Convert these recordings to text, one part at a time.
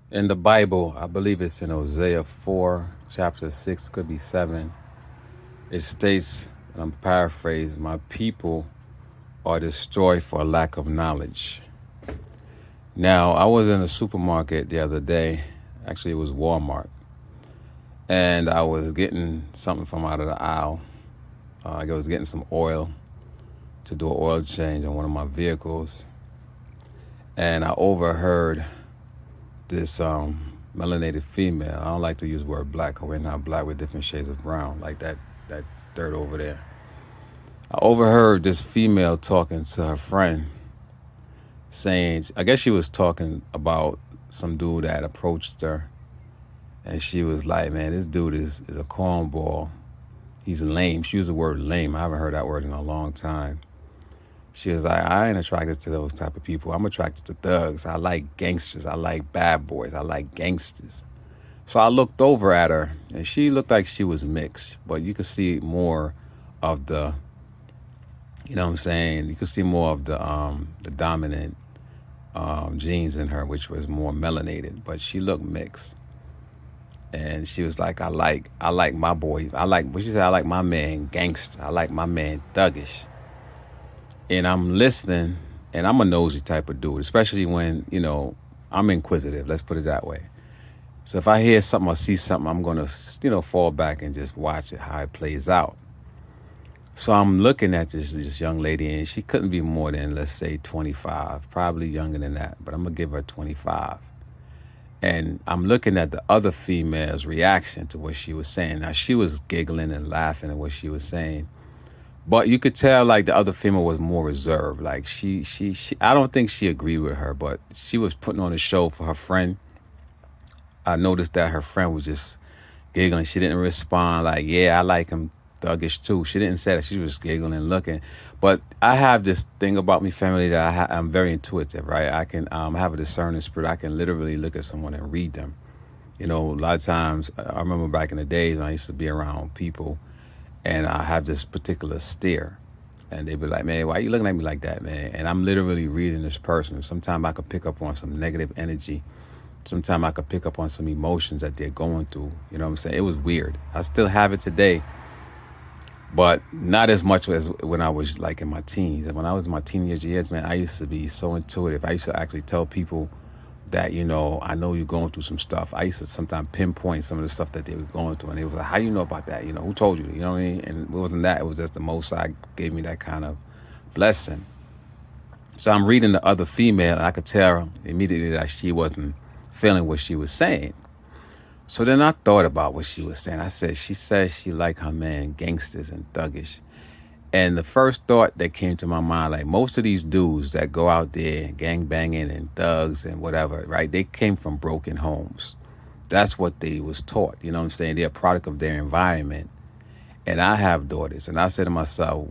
In the Bible, I believe it's in Hosea 4, chapter 6, could be 7. It states, and I'm paraphrasing, my people are destroyed for lack of knowledge. Now, I was in a supermarket the other day. Actually, it was Walmart. And I was getting something from out of the aisle. I was getting some oil to do an oil change on one of my vehicles. And I overheard this melanated female. I don't like to use the word black because we're not black with different shades of brown, like that dirt over there. I overheard this female talking to her friend, saying, I guess she was talking about some dude that approached her, and she was like, "Man, this dude is a cornball. He's lame." She used the word lame. I haven't heard that word in a long time. She was like, "I ain't attracted to those type of people. I'm attracted to thugs. I like gangsters. I like bad boys. I like gangsters." So I looked over at her, and she looked like she was mixed, but you could see more of the, you know what I'm saying? You could see more of the dominant genes in her, which was more melanated, but she looked mixed. And she was like, I like my boy. I like what she said. I like my man gangster. I like my man thuggish." And I'm listening, and I'm a nosy type of dude, especially when I'm inquisitive. Let's put it that way. So if I hear something or see something, I'm gonna fall back and just watch it how it plays out. So I'm looking at this young lady, and she couldn't be more than, let's say, 25, probably younger than that, but I'm gonna give her 25. And I'm looking at the other female's reaction to what she was saying. Now she was giggling and laughing at what she was saying, but you could tell like the other female was more reserved. Like she I don't think she agreed with her, but she was putting on a show for her friend. I noticed that her friend was just giggling. She didn't respond like, "Yeah, I like him thuggish too." She didn't say that. She was giggling and looking. But I have this thing about me, family, that I'm very intuitive, right? I can have a discerning spirit. I can literally look at someone and read them. A lot of times, I remember back in the days when I used to be around people, and I have this particular stare. And they'd be like, "Man, why are you looking at me like that, man?" And I'm literally reading this person. Sometimes I could pick up on some negative energy. Sometimes I could pick up on some emotions that they're going through. You know what I'm saying? It was weird. I still have it today, but not as much as when I was like in my teens. And when I was in my teenage years, man, I used to be so intuitive. I used to actually tell people that, I know you're going through some stuff. I used to sometimes pinpoint some of the stuff that they were going through, and they was like, "How you know about that? Who told you?" You know what I mean? And it wasn't that. It was just the Most High gave me that kind of blessing. So I'm reading the other female, and I could tell immediately that she wasn't feeling what she was saying. So then I thought about what she was saying. I said, she says she like her man gangsters and thuggish. And the first thought that came to my mind, like most of these dudes that go out there gang banging and thugs and whatever, right? They came from broken homes. That's what they was taught. You know what I'm saying? They're a product of their environment. And I have daughters, and I said to myself,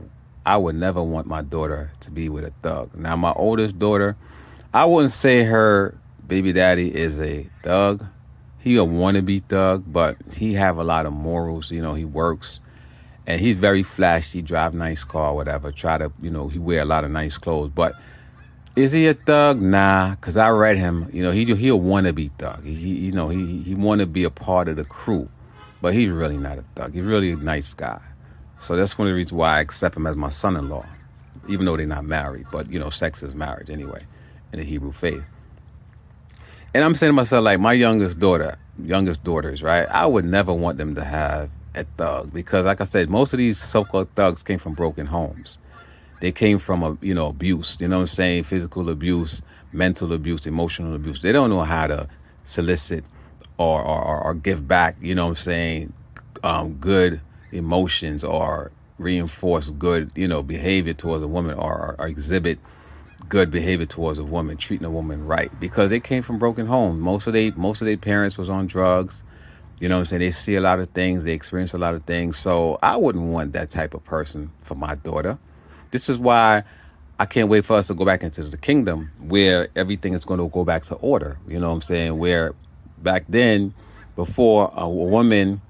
I would never want my daughter to be with a thug. Now, my oldest daughter, I wouldn't say her baby daddy is a thug. He a wannabe thug, but he have a lot of morals. He works, and he's very flashy, drive nice car, whatever. Try to, he wear a lot of nice clothes. But is he a thug? Nah, because I read him. He a wannabe thug. He want to be a part of the crew, but he's really not a thug. He's really a nice guy. So that's one of the reasons why I accept him as my son-in-law, even though they're not married. But sex is marriage anyway, in the Hebrew faith. And I'm saying to myself, like my youngest daughters, right? I would never want them to have a thug because, like I said, most of these so-called thugs came from broken homes. They came from abuse. You know what I'm saying? Physical abuse, mental abuse, emotional abuse. They don't know how to solicit or give back. You know what I'm saying? Good emotions or reinforce good behavior towards a woman or exhibit good behavior towards a woman, treating a woman right, because they came from broken homes. Most of their parents was on drugs. You know what I'm saying? They see a lot of things, they experience a lot of things. So I wouldn't want that type of person for my daughter. This is why I can't wait for us to go back into the kingdom where everything is going to go back to order. You know what I'm saying? Where back then, before a woman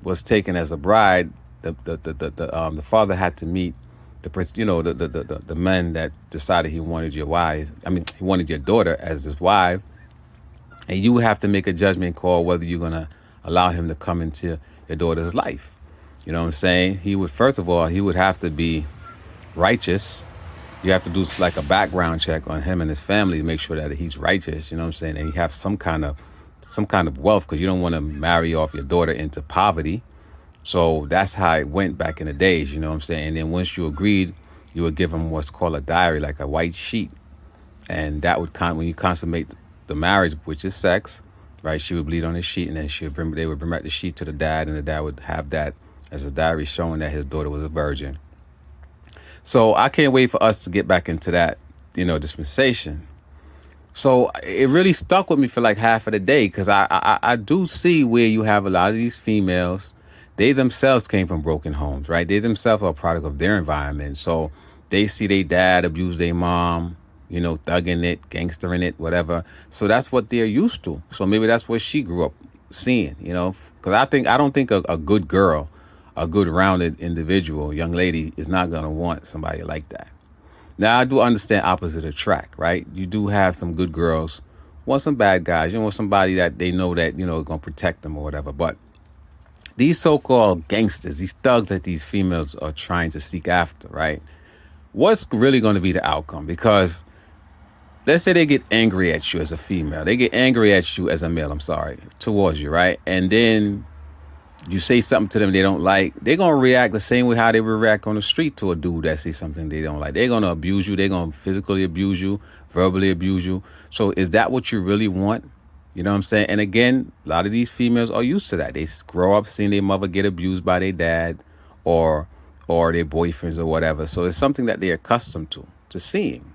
was taken as a bride, the father had to meet the man that decided he wanted your wife. I mean, he wanted your daughter as his wife, And you have to make a judgment call whether you're going to allow him to come into your daughter's life. You know what I'm saying? He would, first of all, he would have to be righteous. You have to do like a background check on him and his family to make sure that he's righteous. You know what I'm saying? And he have some kind of wealth, because you don't want to marry off your daughter into poverty. So that's how it went back in the days. You know what I'm saying? And then once you agreed, you would give him what's called a diary, like a white sheet, and that would when you consummate the marriage, which is sex, right? She would bleed on the sheet, and then they would bring back the sheet to the dad, and the dad would have that as a diary showing that his daughter was a virgin. So I can't wait for us to get back into that, dispensation. So it really stuck with me for like half of the day, because I do see where you have a lot of these females. They themselves came from broken homes, right? They themselves are a product of their environment. So they see their dad abuse their mom, thugging it, gangstering it, whatever. So that's what they're used to. So maybe that's what she grew up seeing, because I don't think a good girl, a good rounded individual, young lady, is not going to want somebody like that. Now, I do understand opposite attract, right? You do have some good girls, want some bad guys, want somebody that they know that, is going to protect them or whatever. But these so-called gangsters, these thugs that these females are trying to seek after, right? What's really going to be the outcome? Because let's say they get angry at you as a female. They get angry at you as a male, towards you, right? And then you say something to them they don't like. They're going to react the same way how they would react on the street to a dude that says something they don't like. They're going to abuse you. They're going to physically abuse you, verbally abuse you. So is that what you really want? You know what I'm saying? And again, a lot of these females are used to that. They grow up seeing their mother get abused by their dad or their boyfriends or whatever. So it's something that they're accustomed to seeing.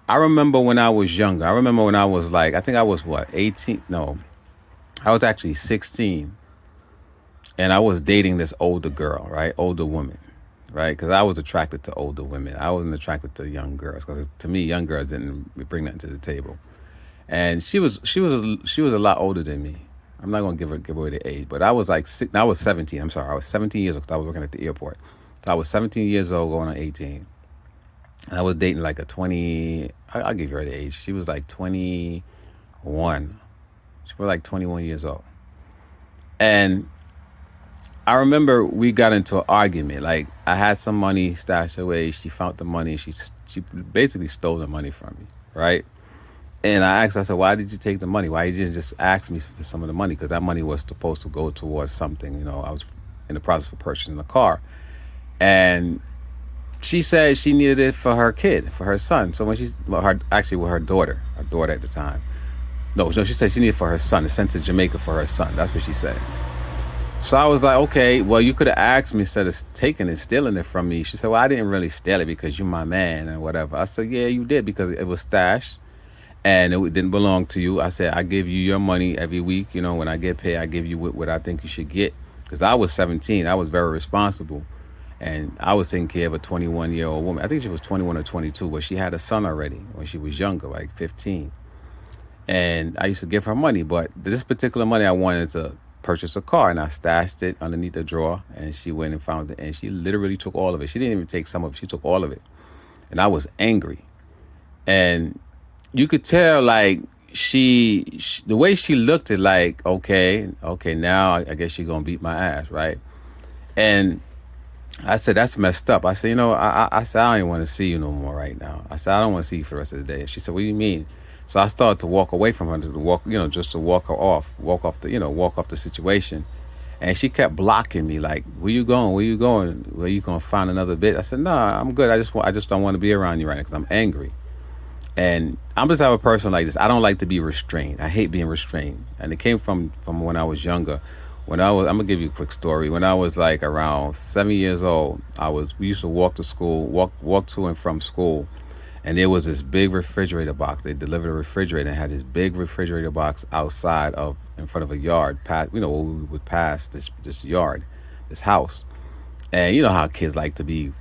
I remember when I was younger. I remember when I was like, I think I was 18? No, I was actually 16. And I was dating this older girl, right? Older woman, right? Because I was attracted to older women. I wasn't attracted to young girls, because to me, young girls didn't bring nothing to the table. And she was a lot older than me. I'm not gonna give away the age, but I was like I was 17. I'm sorry, I was 17 years old, because I was working at the airport. So I was 17 years old, going on 18, and I was dating like a 20. I'll give her the age. She was like 21. She was like 21 years old, and I remember we got into an argument. Like, I had some money stashed away. She found the money. She basically stole the money from me, right? And I asked her, I said, why did you take the money? Why didn't you just ask me for some of the money? Because that money was supposed to go towards something. I was in the process of purchasing a car. And she said she needed it for her kid, for her son. So when with her daughter at the time. No, she said she needed it for her son. It sent to Jamaica for her son. That's what she said. So I was like, okay, well, you could have asked me instead of taking it, stealing it from me. She said, well, I didn't really steal it because you're my man and whatever. I said, yeah, you did, because it was stashed and it didn't belong to you. I said, I give you your money every week. When I get paid, I give you what I think you should get. Because I was 17. I was very responsible. And I was taking care of a 21-year-old woman. I think she was 21 or 22, but she had a son already when she was younger, like 15. And I used to give her money. But this particular money, I wanted to purchase a car, and I stashed it underneath the drawer, and she went and found it, and she literally took all of it. She didn't even take some of it. She took all of it. And I was angry. And you could tell, like, the way she looked at, like, okay, now I guess she's going to beat my ass, right? And I said, that's messed up. I said, I said, I don't even want to see you no more right now. I said, I don't want to see you for the rest of the day. She said, what do you mean? So I started to walk away from her, just to walk off the situation. And she kept blocking me, like, where you going? Where you going? Where you going to find another bitch? I said, nah, I'm good. I just don't want to be around you right now, because I'm angry. And I'm just have a person like this. I don't like to be restrained. I hate being restrained. And it came from when I was younger. I'm going to give you a quick story. When I was like around 7 years old, we used to walk to school, walk to and from school. And there was this big refrigerator box. They delivered a refrigerator and had this big refrigerator box outside in front of a yard. We would pass this yard, this house. And you know how kids like to be,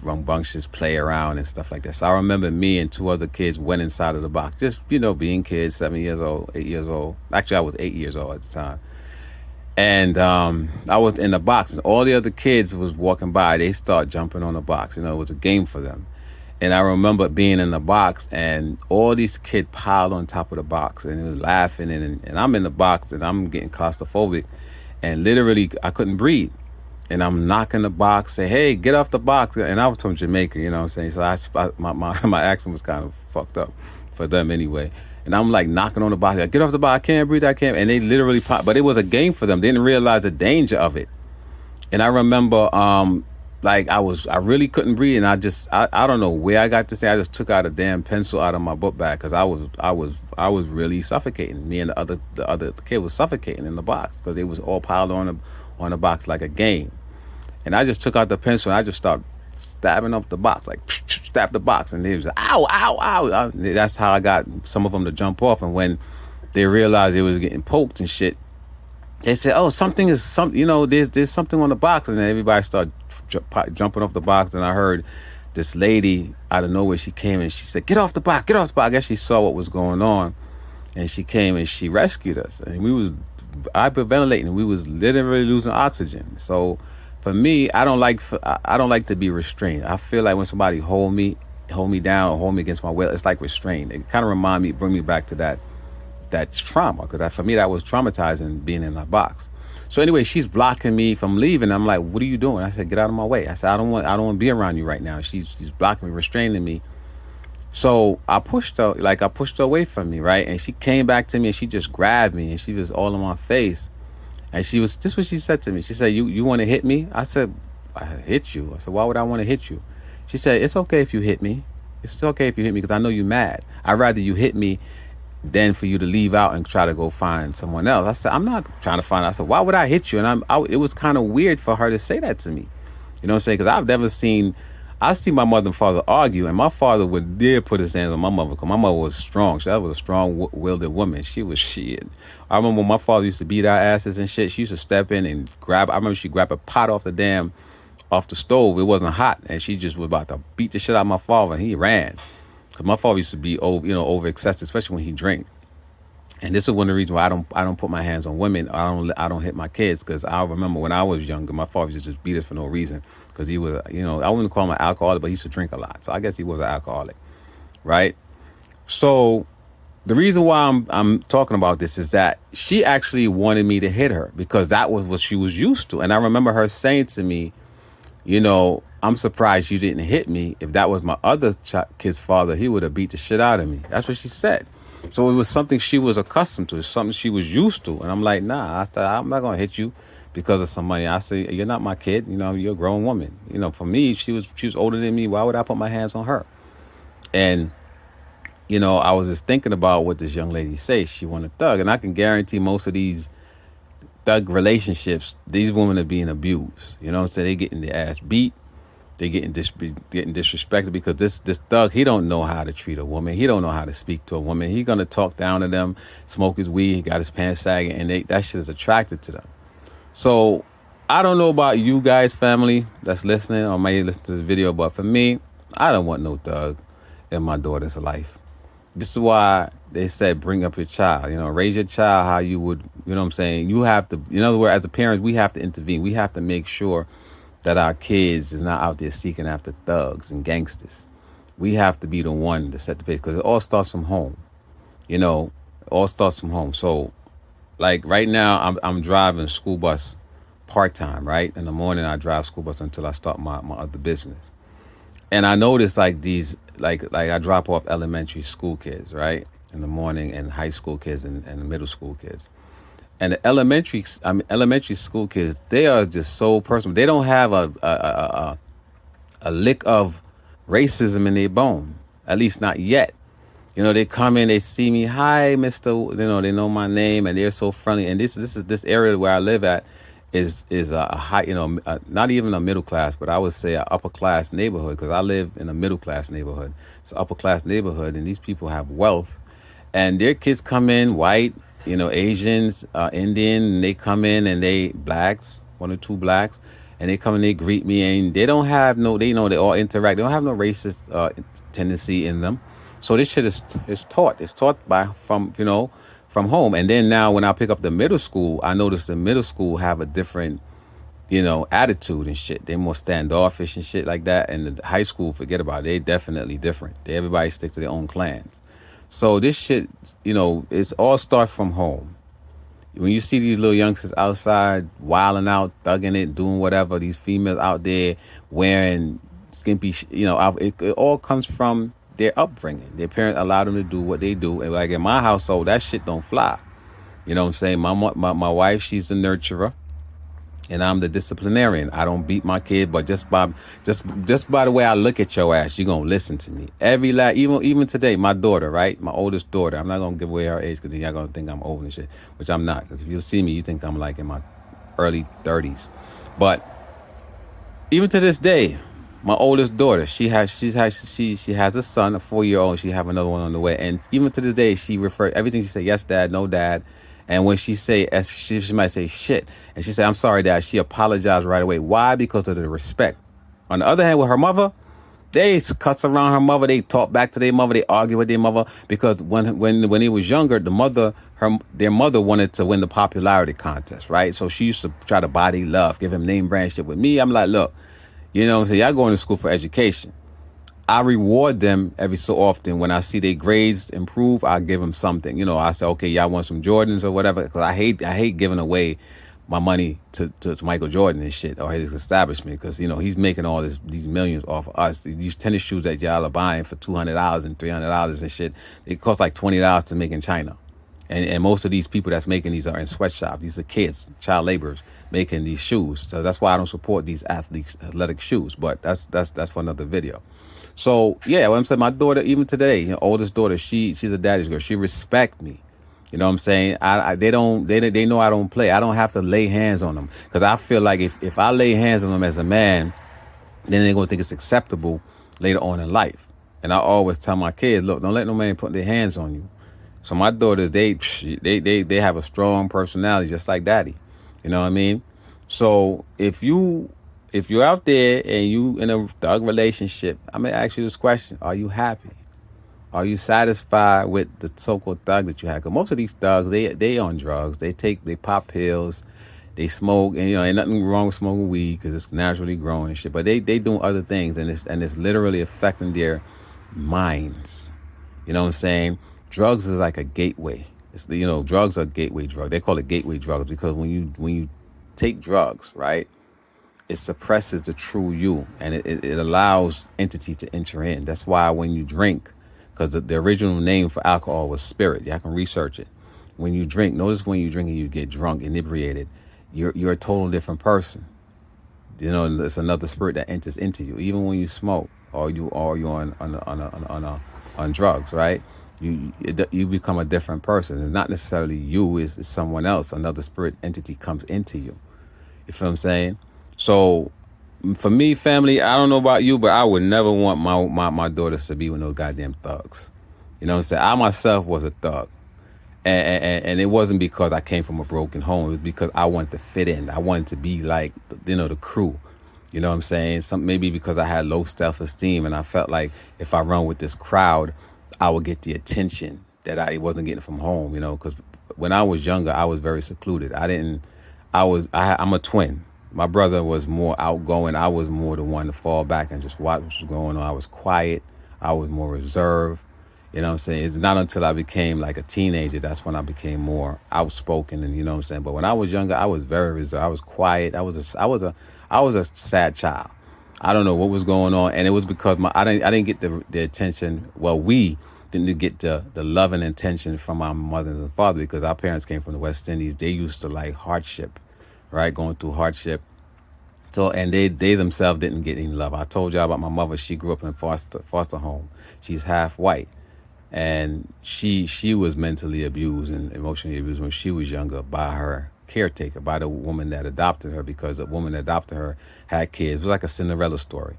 rambunctious, play around and stuff like that. So I remember me and two other kids went inside of the box, just, being kids, 7 years old, 8 years old. Actually, I was 8 years old at the time. And I was in the box, and all the other kids was walking by. They start jumping on the box. It was a game for them. And I remember being in the box and all these kids piled on top of the box and it was laughing and I'm in the box and I'm getting claustrophobic and literally I couldn't breathe. And I'm knocking the box, say, hey, get off the box. And I was from Jamaica, you know what I'm saying? So my accent was kind of fucked up for them anyway. And I'm like knocking on the box, like, get off the box, I can't breathe, I can't. And they literally pop, but it was a game for them. They didn't realize the danger of it. And I remember, like I really couldn't breathe, and I don't know where I got this thing. I just took out a damn pencil out of my book bag because I was really suffocating. Me and the other kid was suffocating in the box because they was all piled on the box like a game. And I just took out the pencil and I just started stabbing up the box, like stab the box, and they was like, ow, ow, ow. That's how I got some of them to jump off. And when they realized they was getting poked and shit, they said, "Oh, there's something on the box," and then everybody started jumping off the box. And I heard this lady out of nowhere. She came and she said, "Get off the box, get off the box." I guess she saw what was going on, and she came and she rescued us. And we was hyperventilating. We was literally losing oxygen. So for me, I don't like to be restrained. I feel like when somebody hold me down, or hold me against my will, it's like restrained. It kind of bring me back to that's trauma, because for me that was traumatizing, being in that box. So anyway, she's blocking me from leaving. I'm like, what are you doing? I said, get out of my way. I said, I don't want to be around you right now. She's blocking me, restraining me. So I pushed her away from me, right? And she came back to me and she just grabbed me and she was all in my face. And this is what she said to me. She said, you want to hit me? I said, I hit you. I said, why would I want to hit you? She said, it's okay if you hit me. It's okay if you hit me because I know you're mad. I'd rather you hit me than for you to leave out and try to go find someone else. I said, I'm not trying to find. I said, why would I hit you? And it was kind of weird for her to say that to me. You know what I'm saying? Because I see my mother and father argue, and my father would dare put his hands on my mother because my mother was strong. She was a strong-willed woman. She was shit. I remember when my father used to beat our asses and shit. She used to step in and grab. I remember she grabbed a pot off the stove. It wasn't hot, and she just was about to beat the shit out of my father, and he ran. Because my father used to be over excessive, especially when he drank. And this is one of the reasons why I don't put my hands on women. I don't hit my kids, because I remember when I was younger, my father used to just beat us for no reason, because he was, I wouldn't call him an alcoholic, but he used to drink a lot. So I guess he was an alcoholic, right? So the reason why I'm talking about this is that she actually wanted me to hit her because that was what she was used to. And I remember her saying to me, I'm surprised you didn't hit me. If that was my other kid's father, he would have beat the shit out of me. That's what she said. So it was something she was accustomed to, something she was used to. And I'm like, nah, I'm not going to hit you because of some money. I say, you're not my kid. You're a grown woman. For me, she was older than me. Why would I put my hands on her? And, I was just thinking about what this young lady says. She want a thug. And I can guarantee most of these thug relationships, these women are being abused. You know what I'm saying? They getting their ass beat. They getting disrespected because this thug, he don't know how to treat a woman. He don't know how to speak to a woman. He gonna talk down to them, smoke his weed, he got his pants sagging, and that shit is attracted to them. So I don't know about you guys, family that's listening or may listen to this video, but for me, I don't want no thug in my daughter's life. This is why they said bring up your child. Raise your child how you would. You know what I'm saying? You have to. In other words, as a parent, we have to intervene. We have to make sure that our kids is not out there seeking after thugs and gangsters. We have to be the one to set the pace because it all starts from home. It all starts from home. So, like right now, I'm driving a school bus part-time, right? In the morning, I drive school bus until I start my other business. And I notice like these, like I drop off elementary school kids, right? In the morning, and high school kids and middle school kids. And the elementary school kids, they are just so personal. They don't have a lick of racism in their bone, at least not yet. They come in, they see me, hi, Mister. They know my name, and they're so friendly. And this area where I live at is a high, not even a middle class, but I would say an upper class neighborhood, because I live in a middle class neighborhood. It's an upper class neighborhood, and these people have wealth, and their kids come in white. Asians, Indian, and they come in and they blacks, one or two blacks, and they come and they greet me, and they don't have they all interact. They don't have no racist tendency in them. So this shit is taught. It's taught from home. And then now when I pick up the middle school, I notice the middle school have a different attitude and shit. They more standoffish and shit like that. And the high school, forget about it. They definitely different. Everybody stick to their own clans. So this shit, it's all start from home. When you see these little youngsters outside wilding out, thugging it, doing whatever, these females out there wearing skimpy, it all comes from their upbringing. Their parents allow them to do what they do. And like in my household, that shit don't fly. You know what I'm saying? My wife, she's a nurturer, and I'm the disciplinarian. I don't beat my kid, but just by the way I look at your ass, you're gonna listen to me. Even today, my daughter, right? My oldest daughter. I'm not gonna give away her age because y'all gonna think I'm old and shit, which I'm not. Because if you see me, you think I'm like in my early 30s. But even to this day, my oldest daughter, she has a son, a 4-year-old. She have another one on the way, and even to this day, she referred everything. She said, "Yes, Dad," "No, Dad." And when she say, she might say shit, and she said, "I'm sorry, Dad," she apologized right away. Why? Because of the respect. On the other hand, with her mother, they cuss around her mother. They talk back to their mother. They argue with their mother because when he was younger, their mother wanted to win the popularity contest, right? So she used to try to body love, give him name brand shit. With me, I'm like, look, so y'all going to school for education. I reward them every so often. When I see their grades improve, I give them something. I say, okay, y'all want some Jordans or whatever? Because I hate giving away my money to Michael Jordan and shit, or his establishment, because he's making all these millions off of us. These tennis shoes that y'all are buying for $200 and $300 and shit, it costs like $20 to make in China. And most of these people that's making these are in sweatshops. These are kids, child laborers making these shoes. So that's why I don't support these athletic shoes. But that's for another video. So yeah, what I'm saying, my daughter, even today, oldest daughter, she's a daddy's girl. She respect me. You know what I'm saying? They know I don't play. I don't have to lay hands on them, because I feel like if I lay hands on them as a man, then they're gonna think it's acceptable later on in life. And I always tell my kids, look, don't let no man put their hands on you. So my daughters, they have a strong personality, just like daddy. You know what I mean? So if you're out there and you in a thug relationship, I'm gonna ask you this question: are you happy? Are you satisfied with the so-called thug that you have? Because most of these thugs, they on drugs. They pop pills, they smoke, and ain't nothing wrong with smoking weed because it's naturally growing and shit. But they doing other things, and it's literally affecting their minds. You know what I'm saying? Drugs is like a gateway. Drugs are a gateway drug. They call it gateway drugs because when you take drugs, right, it suppresses the true you, and it allows entity to enter in. That's why when you drink, because the original name for alcohol was spirit. Y'all can research it. When you drink, notice when you drink and you get drunk, inebriated, you're a total different person. It's another spirit that enters into you. Even when you smoke or you on drugs, right? You become a different person. It's not necessarily you, it's someone else. Another spirit entity comes into you. You feel what I'm saying? So for me, family, I don't know about you, but I would never want my daughters to be with no goddamn thugs. You know what I'm saying? I myself was a thug. And it wasn't because I came from a broken home. It was because I wanted to fit in. I wanted to be like, the crew. You know what I'm saying? Maybe because I had low self-esteem, and I felt like if I run with this crowd, I would get the attention that I wasn't getting from home, because when I was younger, I was very secluded. I'm a twin. My brother was more outgoing. I was more the one to fall back and just watch what was going on. I was quiet. I was more reserved. You know what I'm saying? It's not until I became like a teenager that's when I became more outspoken, and you know what I'm saying. But when I was younger, I was very reserved. I was quiet. I was a sad child. I don't know what was going on, and it was because I didn't get the attention. Well, we didn't get the love and attention from our mother and father, because our parents came from the West Indies. They used to like hardship, right? Going through hardship. So, and they themselves didn't get any love. I told y'all about my mother. She grew up in foster home. She's half white. And she was mentally abused and emotionally abused when she was younger by her caretaker, by the woman that adopted her, because the woman that adopted her had kids. It was like a Cinderella story,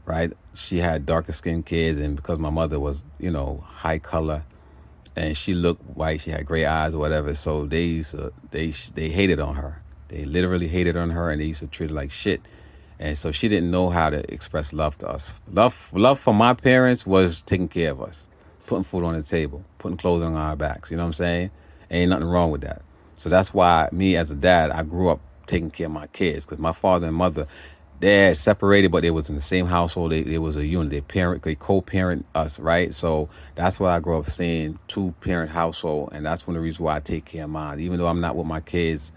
right? She had darker skinned kids, and because my mother was, high color, and she looked white, she had gray eyes or whatever, so they hated on her. They literally hated on her, and they used to treat her like shit. And so she didn't know how to express love to us. Love for my parents was taking care of us, putting food on the table, putting clothes on our backs. You know what I'm saying? Ain't nothing wrong with that. So that's why me as a dad, I grew up taking care of my kids. Because my father and mother, they're separated, but they was in the same household. They was a unit. They co-parent us, right? So that's what I grew up seeing, two-parent household, and that's one of the reasons why I take care of mine. Even though I'm not with my kids,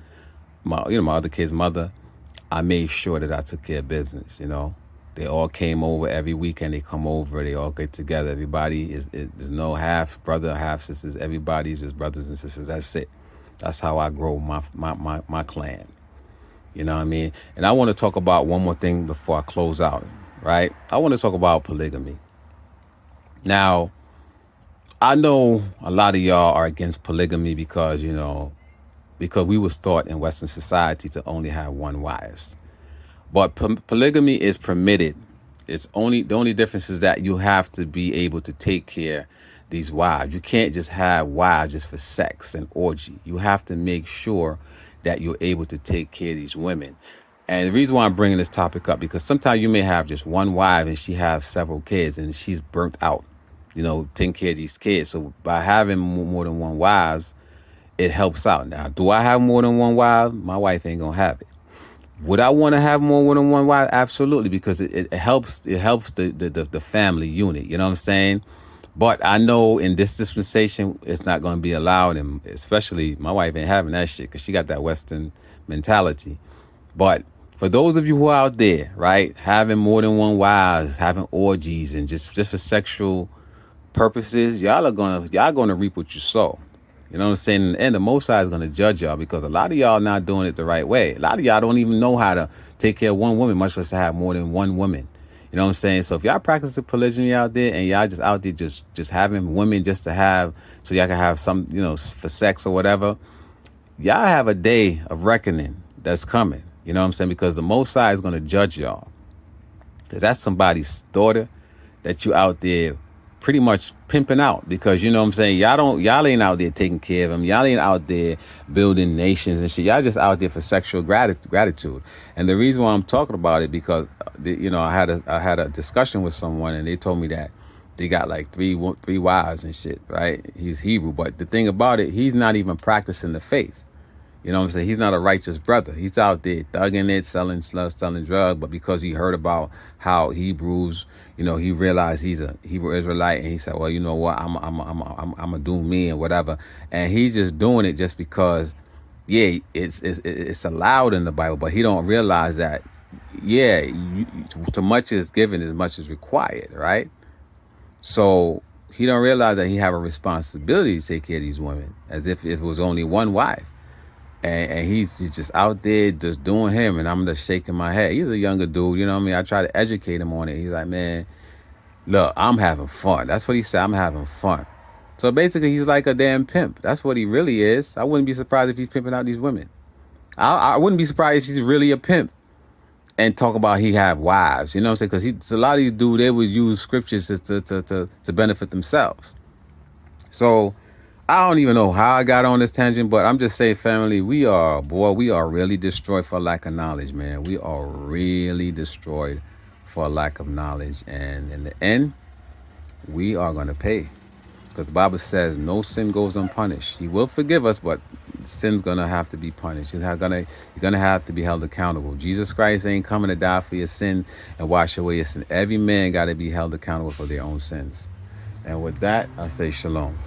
my other kid's mother, I made sure that I took care of business. They all came over every weekend. They come over. They all get together. Everybody there's no half brother, half sisters. Everybody's just brothers and sisters. That's it. That's how I grow my clan. You know what I mean? And I want to talk about one more thing before I close out, right? I want to talk about polygamy. Now, I know a lot of y'all are against polygamy because we was taught in Western society to only have one wife. But polygamy is permitted. The only difference is that you have to be able to take care these wives. You can't just have wives just for sex and orgy. You have to make sure that you're able to take care of these women. And the reason why I'm bringing this topic up, because sometimes you may have just one wife and she has several kids and she's burnt out, taking care of these kids. So by having more than one wives, it helps out. Now, do I have more than one wife? My wife ain't gonna have it. Would I want to have more than one wife? Absolutely, because it helps the family unit. You know what I'm saying? But I know in this dispensation, it's not going to be allowed, and especially my wife ain't having that shit because she got that Western mentality. But for those of you who are out there, right, having more than one wives, having orgies, and just for sexual purposes, y'all gonna reap what you sow. You know what I'm saying? In the end, the Most High is going to judge y'all because a lot of y'all not doing it the right way. A lot of y'all don't even know how to take care of one woman, much less to have more than one woman. You know what I'm saying? So if y'all practicing polygyny out there and y'all just out there just having women just to have, so y'all can have some, for sex or whatever, y'all have a day of reckoning that's coming. You know what I'm saying? Because the Most High is going to judge y'all. Because that's somebody's daughter that you out there pretty much pimping out, because you know what I'm saying, y'all ain't out there taking care of them. Y'all ain't out there building nations and shit. Y'all just out there for sexual gratitude. And the reason why I'm talking about it, because I had a discussion with someone and they told me that they got like three wives and shit, right? He's Hebrew, but the thing about it, he's not even practicing the faith. You know what I'm saying? He's not a righteous brother. He's out there thugging it, selling slugs, selling drugs. But because he heard about how Hebrews, he realized he's a Hebrew Israelite, and he said, well, you know what? I'm a do me and whatever. And he's just doing it just because, yeah, it's allowed in the Bible. But he don't realize that, yeah, too much is given, as much is required, right? So he don't realize that he have a responsibility to take care of these women, as if it was only one wife. And he's just out there just doing him, and I'm just shaking my head. He's a younger dude, you know what I mean? I try to educate him on it. He's like, man, look, I'm having fun. That's what he said, I'm having fun. So basically, he's like a damn pimp. That's what he really is. I wouldn't be surprised if he's pimping out these women. I wouldn't be surprised if he's really a pimp and talk about he have wives. You know what I'm saying? Because a lot of these dudes, they would use scriptures to benefit themselves. So I don't even know how I got on this tangent, but I'm just saying, family, we are really destroyed for lack of knowledge, man. We are really destroyed for lack of knowledge. And in the end, we are going to pay. Because the Bible says no sin goes unpunished. He will forgive us, but sin's going to have to be punished. You're going to have to be held accountable. Jesus Christ ain't coming to die for your sin and wash away your sin. Every man got to be held accountable for their own sins. And with that, I say shalom.